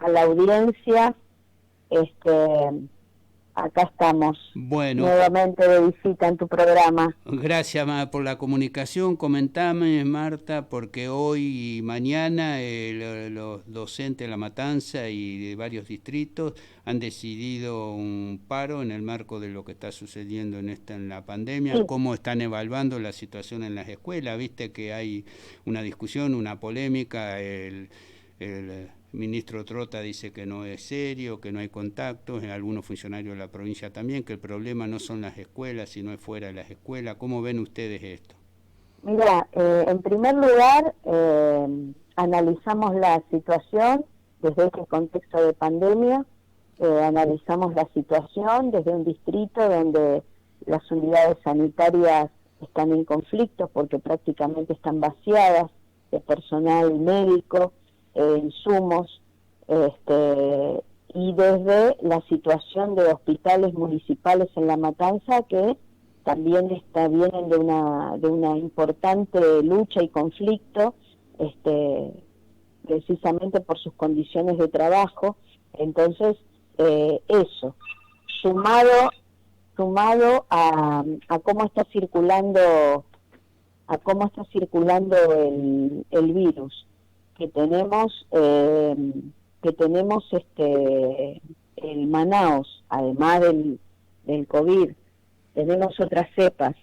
a la audiencia. Acá estamos Bueno, nuevamente de visita en tu programa. gracias por la comunicación. Comentame, Marta, porque hoy y mañana los docentes de La Matanza y de varios distritos han decidido un paro en el marco de lo que está sucediendo en la pandemia. Sí, ¿Cómo están evaluando la situación en las escuelas? Viste que hay una discusión, una polémica. El ministro Trota dice que no es serio, que no hay contactos, algunos funcionarios de la provincia también, que el problema no son las escuelas, sino es fuera de las escuelas. ¿Cómo ven ustedes esto? mira, en primer lugar, analizamos la situación desde este contexto de pandemia, analizamos la situación desde un distrito donde las unidades sanitarias están en conflicto porque prácticamente están vaciadas de personal médico, insumos, y desde la situación de hospitales municipales en La Matanza que también vienen de una importante lucha y conflicto, precisamente por sus condiciones de trabajo. Entonces, eso, sumado a cómo está circulando el virus que tenemos, el Manaos, además del COVID, tenemos otras cepas,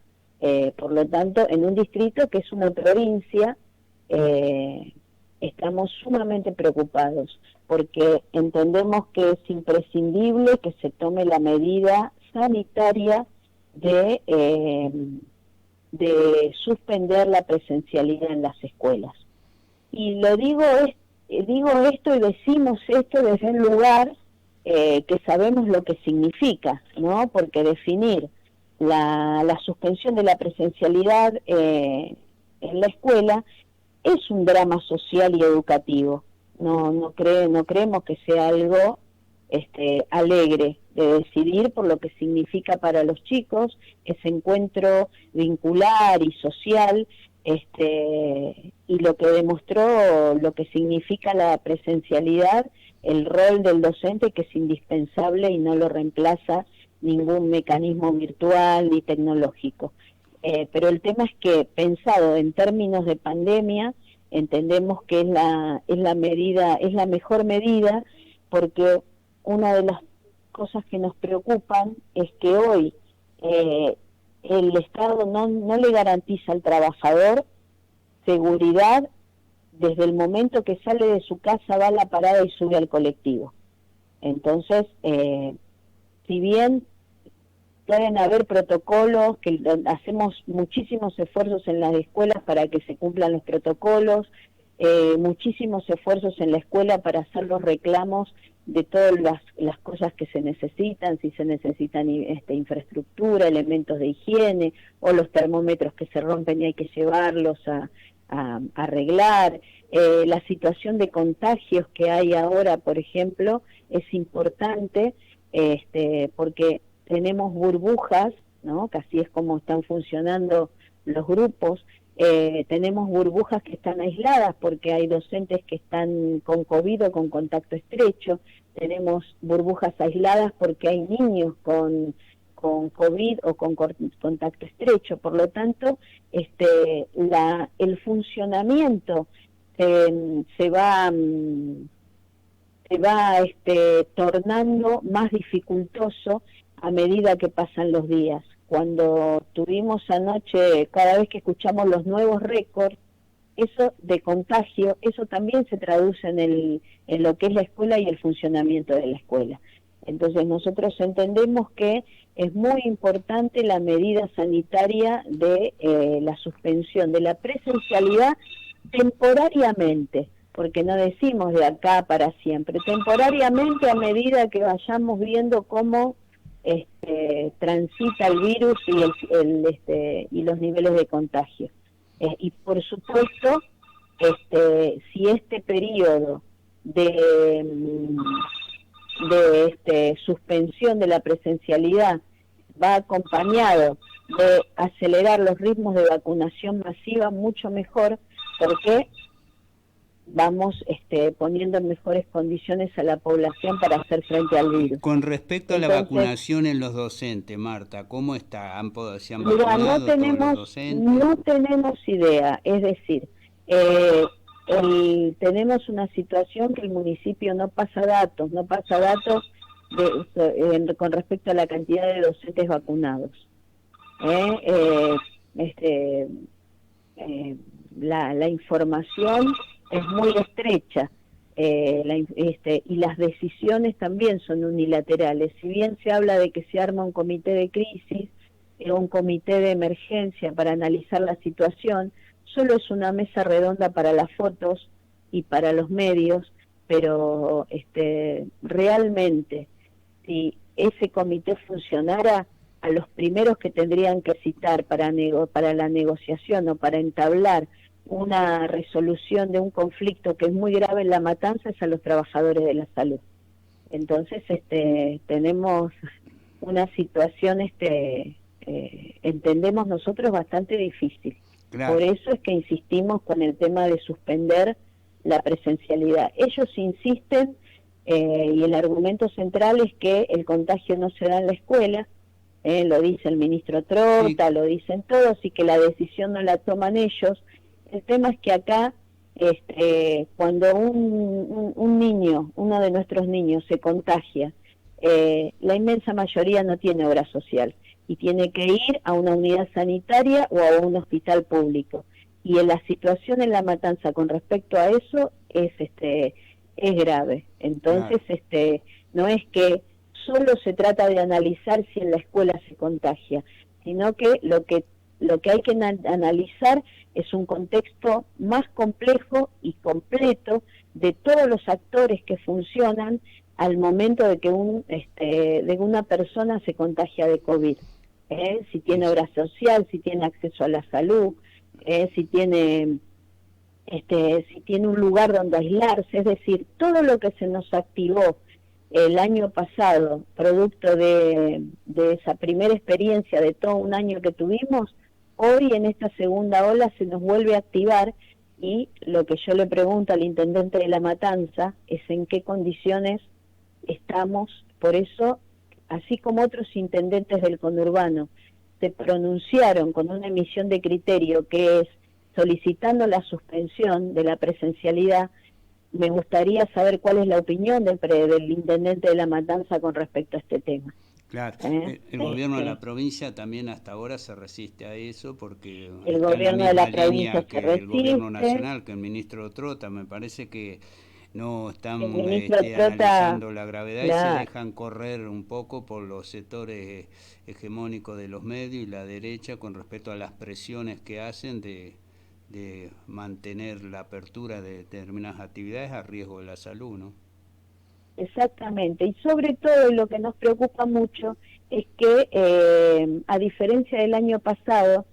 por lo tanto, en un distrito que es una provincia, estamos sumamente preocupados, porque entendemos que es imprescindible que se tome la medida sanitaria de suspender la presencialidad en las escuelas. Y digo esto y decimos esto desde un lugar que sabemos lo que significa, ¿no? Porque definir la suspensión de la presencialidad en la escuela es un drama social y educativo. No creemos que sea algo alegre de decidir por lo que significa para los chicos ese encuentro vincular y social, y lo que demostró lo que significa la presencialidad, el rol del docente, que es indispensable y no lo reemplaza ningún mecanismo virtual ni tecnológico. Pero el tema es que, pensado en términos de pandemia, entendemos que es la mejor medida, porque una de las cosas que nos preocupan es que hoy el Estado no le garantiza al trabajador seguridad desde el momento que sale de su casa, va a la parada y sube al colectivo. Entonces, si bien pueden haber protocolos, que hacemos muchísimos esfuerzos en las escuelas para que se cumplan los protocolos, muchísimos esfuerzos en la escuela para hacer los reclamos de todas las cosas que se necesitan, si se necesitan infraestructura, elementos de higiene, o los termómetros que se rompen y hay que llevarlos a arreglar. La situación de contagios que hay ahora, por ejemplo, es importante, porque tenemos burbujas, ¿no? Que así es como están funcionando los grupos. Tenemos burbujas que están aisladas porque hay docentes que están con COVID o con contacto estrecho. Tenemos burbujas aisladas porque hay niños con COVID o con contacto estrecho. Por lo tanto, el funcionamiento se va tornando más dificultoso a medida que pasan los días. Cuando tuvimos anoche, cada vez que escuchamos los nuevos récords, eso de contagio, eso también se traduce en lo que es la escuela y el funcionamiento de la escuela. Entonces nosotros entendemos que es muy importante la medida sanitaria de la suspensión de la presencialidad temporariamente, porque no decimos de acá para siempre, temporariamente a medida que vayamos viendo cómo transita el virus y los niveles de contagio. Y por supuesto, si este periodo de suspensión de la presencialidad va acompañado de acelerar los ritmos de vacunación masiva, mucho mejor, porque vamos poniendo en mejores condiciones a la población para hacer frente al virus. Con respecto a la Entonces, vacunación en los docentes, Marta, ¿cómo está? ¿Se han mira, vacunado todos los docentes? no tenemos idea, es decir, tenemos una situación que el municipio no pasa datos con respecto a la cantidad de docentes vacunados. La información es muy estrecha, y las decisiones también son unilaterales. Si bien se habla de que se arma un comité de crisis, un comité de emergencia para analizar la situación, solo es una mesa redonda para las fotos y para los medios, pero realmente, si ese comité funcionara, a los primeros que tendrían que citar para la negociación o para entablar una resolución de un conflicto que es muy grave en La Matanza es a los trabajadores de la salud. Entonces tenemos una situación entendemos nosotros bastante difícil. Claro. Por eso es que insistimos con el tema de suspender la presencialidad. Ellos insisten y el argumento central es que el contagio no se da en la escuela, lo dice el ministro Trota, sí, lo dicen todos, y que la decisión no la toman ellos. El tema es que acá, cuando un niño, uno de nuestros niños se contagia, la inmensa mayoría no tiene obra social y tiene que ir a una unidad sanitaria o a un hospital público. Y en la situación en La Matanza con respecto a eso es grave. Entonces, claro, no es que solo se trata de analizar si en la escuela se contagia, sino que lo que hay que analizar es un contexto más complejo y completo de todos los actores que funcionan al momento de que de una persona se contagia de COVID. Si tiene obra social, si tiene acceso a la salud, si tiene un lugar donde aislarse, es decir, todo lo que se nos activó el año pasado, producto de esa primera experiencia de todo un año que tuvimos, hoy en esta segunda ola se nos vuelve a activar, y lo que yo le pregunto al intendente de La Matanza es en qué condiciones estamos. Por eso, así como otros intendentes del conurbano se pronunciaron con una emisión de criterio que es solicitando la suspensión de la presencialidad, me gustaría saber cuál es la opinión del intendente de La Matanza con respecto a este tema. Claro, el gobierno de la provincia también hasta ahora se resiste a eso, porque el está gobierno en la de la misma línea provincia que el gobierno nacional, que el ministro Trota. Me parece que no están analizando la gravedad, claro, y se dejan correr un poco por los sectores hegemónicos de los medios y la derecha con respecto a las presiones que hacen de mantener la apertura de determinadas actividades a riesgo de la salud, ¿no? Exactamente, y sobre todo lo que nos preocupa mucho es que, a diferencia del año pasado,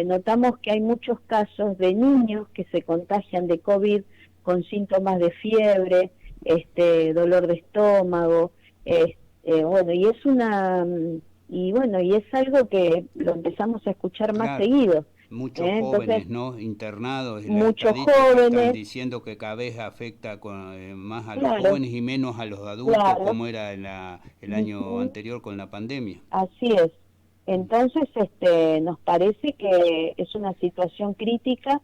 notamos que hay muchos casos de niños que se contagian de COVID con síntomas de fiebre, dolor de estómago, bueno, y es algo que lo empezamos a escuchar más seguido. Muchos jóvenes, ¿no? Internados, muchos jóvenes están diciendo que cada vez afecta más a los jóvenes y menos a los adultos, como era el año anterior con la pandemia. Así es. Entonces, nos parece que es una situación crítica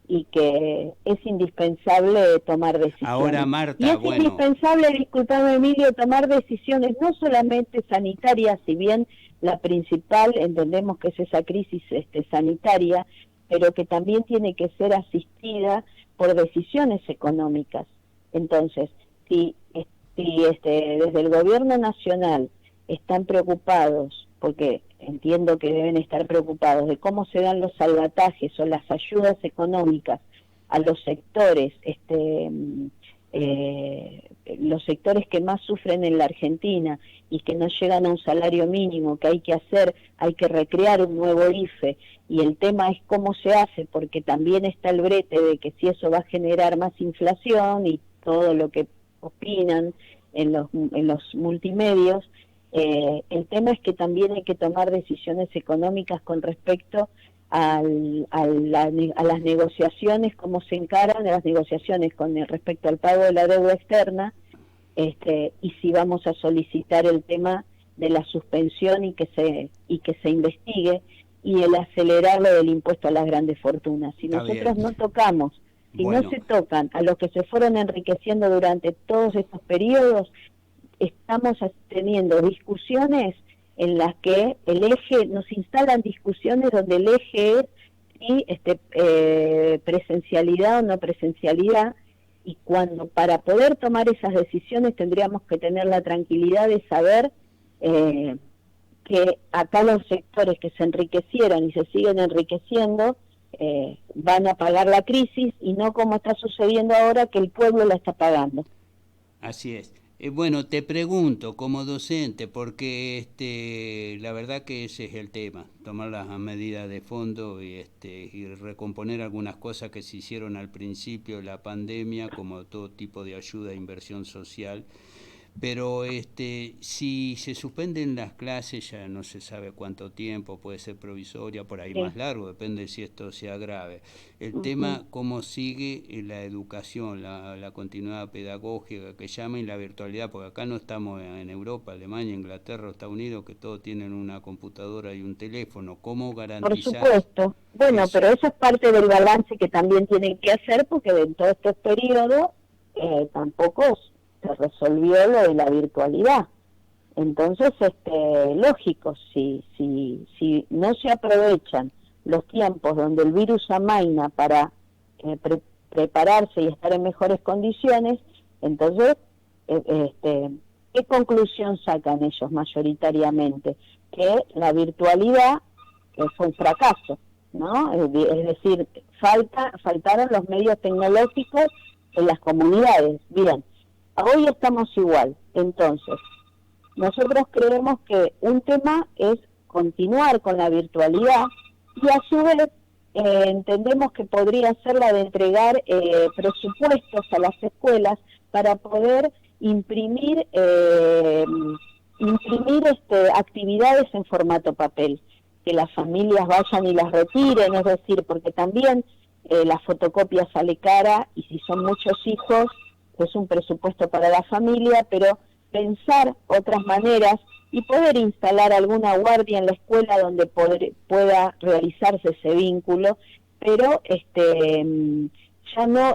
y que es indispensable tomar decisiones. Ahora, Marta, y es indispensable, disculpame Emilio, tomar decisiones no solamente sanitarias, si bien la principal entendemos que es esa crisis sanitaria, pero que también tiene que ser asistida por decisiones económicas. Entonces, si desde el gobierno nacional están preocupados, porque entiendo que deben estar preocupados de cómo se dan los salvatajes o las ayudas económicas a los sectores, los sectores que más sufren en la Argentina y que no llegan a un salario mínimo, que hay que recrear un nuevo IFE, y el tema es cómo se hace, porque también está el brete de que si eso va a generar más inflación y todo lo que opinan en los multimedios. El tema es que también hay que tomar decisiones económicas con respecto a las negociaciones, cómo se encaran las negociaciones con respecto al pago de la deuda externa, y si vamos a solicitar el tema de la suspensión y que se investigue, y el acelerar lo del impuesto a las grandes fortunas. Si Está nosotros bien. no tocamos, si Bueno, no se tocan a los que se fueron enriqueciendo durante todos estos periodos, estamos teniendo discusiones en las que el eje, nos instalan discusiones donde el eje es ¿sí? Presencialidad o no presencialidad, y cuando para poder tomar esas decisiones tendríamos que tener la tranquilidad de saber que acá los sectores que se enriquecieron y se siguen enriqueciendo van a pagar la crisis, y no como está sucediendo ahora, que el pueblo la está pagando. así es. Bueno, te pregunto como docente, porque la verdad que ese es el tema, tomar las medidas de fondo y recomponer algunas cosas que se hicieron al principio de la pandemia, como todo tipo de ayuda e inversión social. Pero si se suspenden las clases, ya no se sabe cuánto tiempo, puede ser provisoria, por ahí Sí. más largo, depende si esto sea grave. El Uh-huh. tema, cómo sigue la educación, la continuidad pedagógica que llamen, la virtualidad, porque acá no estamos en Europa, Alemania, Inglaterra, Estados Unidos, que todos tienen una computadora y un teléfono. ¿Cómo Por garantizás supuesto. Bueno, eso? pero eso es parte del balance que también tienen que hacer, porque en todos estos periodos tampoco se resolvió lo de la virtualidad. Entonces, lógico, si no se aprovechan los tiempos donde el virus amaina para prepararse y estar en mejores condiciones, entonces, ¿qué conclusión sacan ellos mayoritariamente? Que la virtualidad fue un fracaso, ¿no? Es decir, faltaron los medios tecnológicos en las comunidades. Bien, hoy estamos igual, entonces nosotros creemos que un tema es continuar con la virtualidad, y a su vez entendemos que podría ser la de entregar presupuestos a las escuelas para poder imprimir actividades en formato papel, que las familias vayan y las retiren, es decir, porque también la fotocopia sale cara, y si son muchos hijos es un presupuesto para la familia, pero pensar otras maneras y poder instalar alguna guardia en la escuela donde pueda realizarse ese vínculo, pero ya no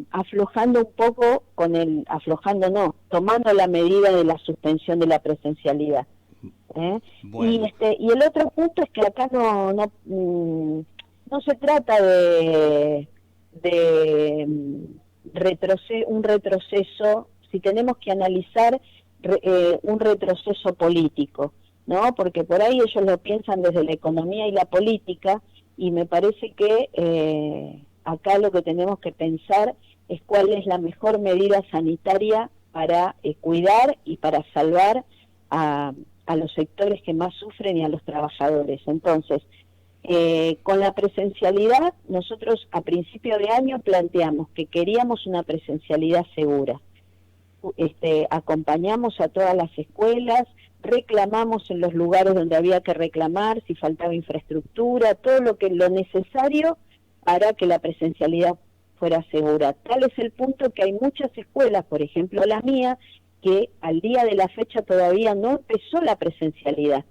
aflojando un poco aflojando no, tomando la medida de la suspensión de la presencialidad. Bueno, Y el otro punto es que acá no se trata de un retroceso, si tenemos que analizar un retroceso político, ¿no? Porque por ahí ellos lo piensan desde la economía y la política, y me parece que acá lo que tenemos que pensar es cuál es la mejor medida sanitaria para cuidar y para salvar a los sectores que más sufren y a los trabajadores. Entonces, con la presencialidad, nosotros a principio de año planteamos que queríamos una presencialidad segura. Acompañamos a todas las escuelas, reclamamos en los lugares donde había que reclamar, si faltaba infraestructura, todo lo necesario para que la presencialidad fuera segura. Tal es el punto que hay muchas escuelas, por ejemplo la mía, que al día de la fecha todavía no empezó la presencialidad.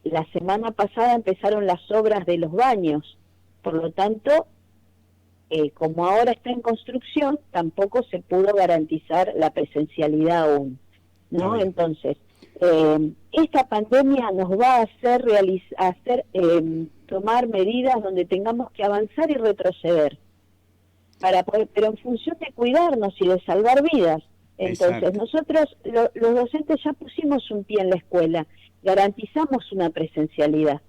La semana pasada empezaron las obras de los baños, por lo tanto, como ahora está en construcción, tampoco se pudo garantizar la presencialidad aún, está ¿no? bien. Entonces, esta pandemia nos va a hacer tomar medidas donde tengamos que avanzar y retroceder, para poder, pero en función de cuidarnos y de salvar vidas. Entonces, Exacto. nosotros, los docentes, ya pusimos un pie en la escuela, garantizamos una presencialidad.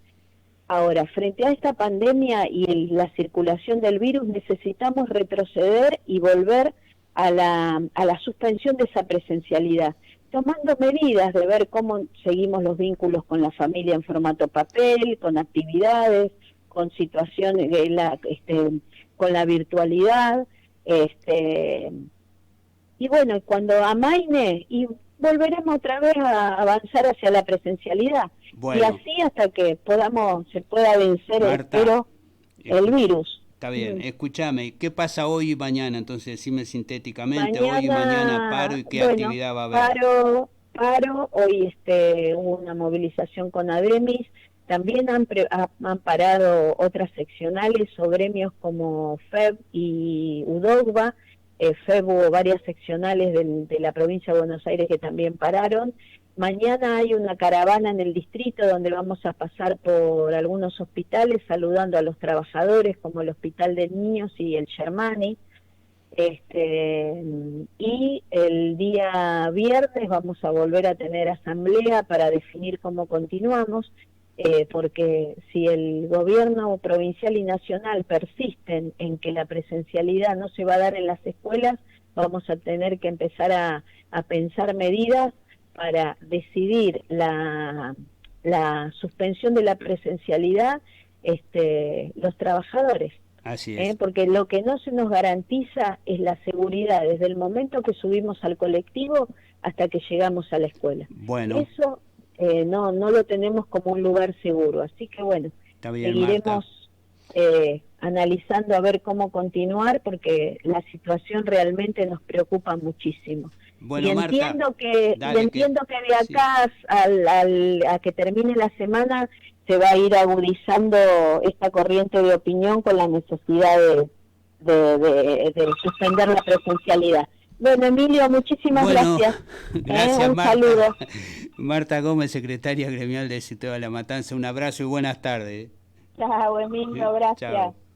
Ahora, frente a esta pandemia y la circulación del virus, necesitamos retroceder y volver a la suspensión de esa presencialidad, tomando medidas de ver cómo seguimos los vínculos con la familia en formato papel, con actividades, con situaciones, con la virtualidad, y bueno, cuando amaine, y volveremos otra vez a avanzar hacia la presencialidad. Bueno. Y así hasta que se pueda vencer, Marta, espero, el virus. Está bien, escúchame, ¿qué pasa hoy y mañana? Entonces, decime sintéticamente, hoy y mañana paro y qué actividad va a haber. Paro, hoy hubo una movilización con ADEMIS, también han parado otras seccionales o gremios como FEB y UDOGBA. FEB hubo varias seccionales de la provincia de Buenos Aires que también pararon. Mañana hay una caravana en el distrito donde vamos a pasar por algunos hospitales saludando a los trabajadores, como el Hospital de Niños y el Germani. Y el día viernes vamos a volver a tener asamblea para definir cómo continuamos, porque si el gobierno provincial y nacional persisten en que la presencialidad no se va a dar en las escuelas, vamos a tener que empezar a pensar medidas para decidir la suspensión de la presencialidad los trabajadores. Así es. Porque lo que no se nos garantiza es la seguridad desde el momento que subimos al colectivo hasta que llegamos a la escuela. Bueno. Eso no lo tenemos como un lugar seguro. Así que bueno, seguiremos analizando a ver cómo continuar, porque la situación realmente nos preocupa muchísimo. Bueno, y entiendo que de acá sí. a que termine la semana se va a ir agudizando esta corriente de opinión con la necesidad de suspender la presencialidad. Bueno, Emilio, muchísimas gracias. Gracias, un Marta. saludo. Marta Gómez, secretaria gremial de Citeo de La Matanza. Un abrazo y buenas tardes. Chao, Emilio, gracias. Chao.